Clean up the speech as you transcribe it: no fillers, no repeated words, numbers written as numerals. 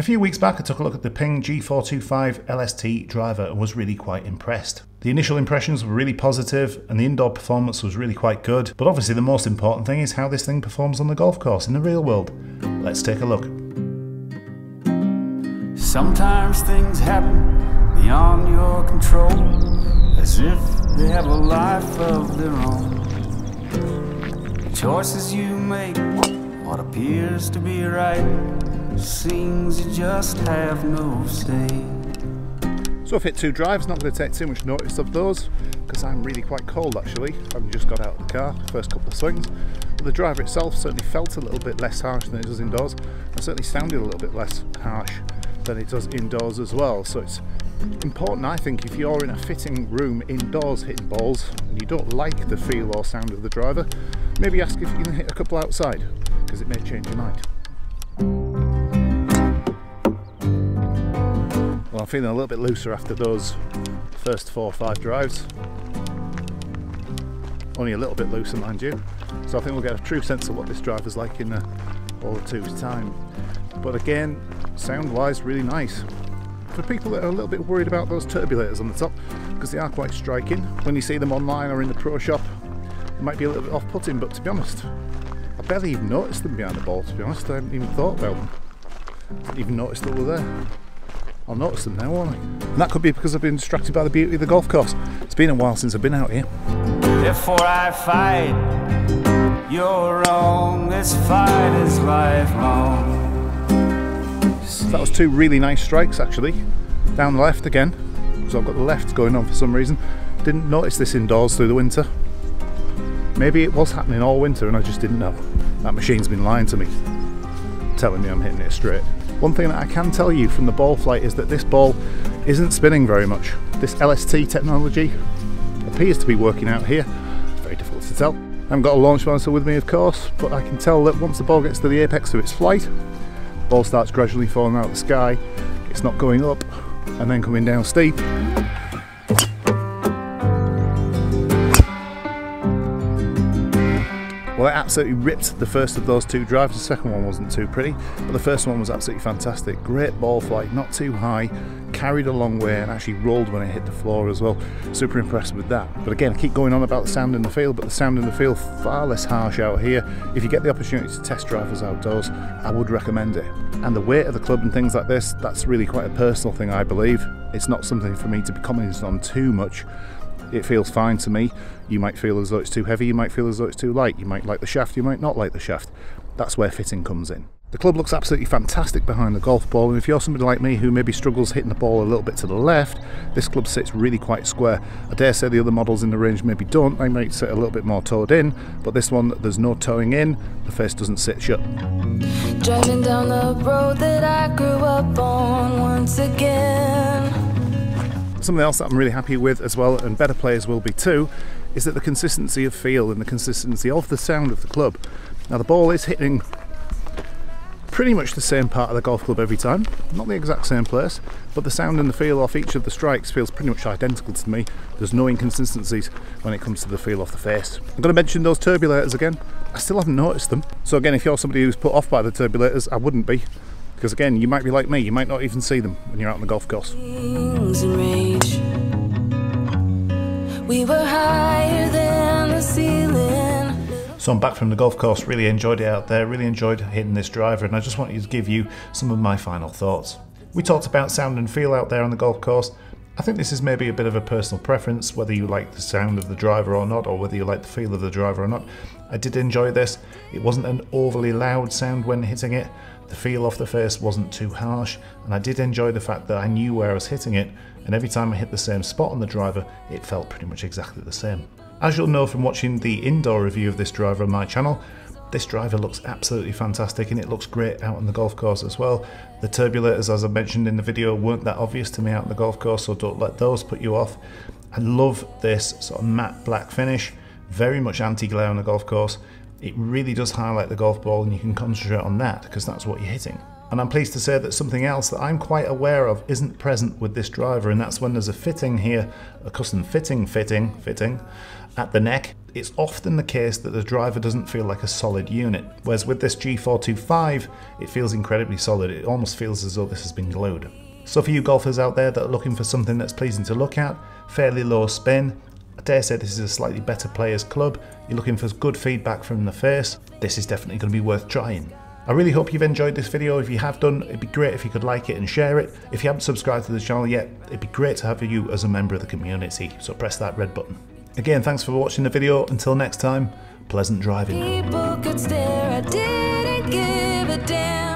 A few weeks back I took a look at the Ping G425 LST driver and was really quite impressed. The initial impressions were really positive and the indoor performance was really quite good, but obviously the most important thing is how this thing performs on the golf course in the real world. Let's take a look. Sometimes things happen beyond your control, as if they have a life of their own. The choices you make, what appears to be right, seems you just have no say. So I've hit 2 drives, not going to take too much notice of those because I'm really quite cold actually. I've just got out of the car, first couple of swings. But the driver itself certainly felt a little bit less harsh than it does indoors, and certainly sounded a little bit less harsh than it does indoors as well. So it's important, I think, if you're in a fitting room indoors hitting balls and you don't like the feel or sound of the driver, maybe ask if you can hit a couple outside, because it may change your mind. Well, I'm feeling a little bit looser after those first 4 or 5 drives. Only a little bit looser, mind you. So I think we'll get a true sense of what this driver's like in a ball or two's time. But again, sound-wise, really nice. For people that are a little bit worried about those turbulators on the top, because they are quite striking, when you see them online or in the pro shop, it might be a little bit off-putting, but to be honest, I barely even noticed them behind the ball, to be honest. I haven't even thought about them. I didn't even notice they were there. I'll notice them now, won't I? And that could be because I've been distracted by the beauty of the golf course. It's been a while since I've been out here. Therefore I fight, you're wrong, this fight is lifelong. So that was 2 really nice strikes actually. Down the left again, so I've got the left going on for some reason. Didn't notice this indoors through the winter. Maybe it was happening all winter and I just didn't know. That machine's been lying to me, telling me I'm hitting it straight. One thing that I can tell you from the ball flight is that this ball isn't spinning very much. This LST technology appears to be working out here. It's very difficult to tell. I haven't got a launch monitor with me, of course, but I can tell that once the ball gets to the apex of its flight, the ball starts gradually falling out of the sky. It's not going up and then coming down steep. Well, I absolutely ripped the first of those 2 drives. The second one wasn't too pretty, but the first one was absolutely fantastic. Great ball flight, not too high, carried a long way and actually rolled when it hit the floor as well. Super impressed with that. But again, I keep going on about the sound in the field, but the sound in the field far less harsh out here. If you get the opportunity to test drive us outdoors, I would recommend it. And the weight of the club and things like this, that's really quite a personal thing, I believe. It's not something for me to be commenting on too much. It feels fine to me. You might feel as though it's too heavy, you might feel as though it's too light, you might like the shaft, you might not like the shaft. That's where fitting comes in. The club looks absolutely fantastic behind the golf ball, and if you're somebody like me who maybe struggles hitting the ball a little bit to the left, this club sits really quite square. I dare say the other models in the range maybe don't, they might sit a little bit more toed in, but this one, there's no toeing in, the face doesn't sit shut. Driving down the road that I grew up on once again. Something else that I'm really happy with as well, and better players will be too, is that the consistency of feel and the consistency of the sound of the club. Now the ball is hitting pretty much the same part of the golf club every time, not the exact same place, but the sound and the feel off each of the strikes feels pretty much identical to me. There's no inconsistencies when it comes to the feel off the face. I'm going to mention those turbulators again. I still haven't noticed them. So again, if you're somebody who's put off by the turbulators, I wouldn't be. Because again, you might be like me, you might not even see them when you're out on the golf course. We were higher than the ceiling. So I'm back from the golf course, really enjoyed it out there, really enjoyed hitting this driver, and I just wanted to give you some of my final thoughts. We talked about sound and feel out there on the golf course. I think this is maybe a bit of a personal preference, whether you like the sound of the driver or not, or whether you like the feel of the driver or not. I did enjoy this. It wasn't an overly loud sound when hitting it. The feel off the face wasn't too harsh, and I did enjoy the fact that I knew where I was hitting it, and every time I hit the same spot on the driver, it felt pretty much exactly the same. As you'll know from watching the indoor review of this driver on my channel, this driver looks absolutely fantastic and it looks great out on the golf course as well. The turbulators, as I mentioned in the video, weren't that obvious to me out on the golf course, so don't let those put you off. I love this sort of matte black finish, very much anti-glare on the golf course. It really does highlight the golf ball and you can concentrate on that because that's what you're hitting. And I'm pleased to say that something else that I'm quite aware of isn't present with this driver, and that's when there's a fitting here, a custom fitting at the neck. it's often the case that the driver doesn't feel like a solid unit, whereas with this G425, it feels incredibly solid. It almost feels as though this has been glued. So for you golfers out there that are looking for something that's pleasing to look at, fairly low spin, I dare say this is a slightly better player's club, you're looking for good feedback from the face, this is definitely going to be worth trying. I really hope you've enjoyed this video. If you have done, it'd be great if you could like it and share it. If you haven't subscribed to the channel yet, it'd be great to have you as a member of the community, so press that red button. Again, thanks for watching the video. Until next time, pleasant driving. People could stare, I didn't give a damn.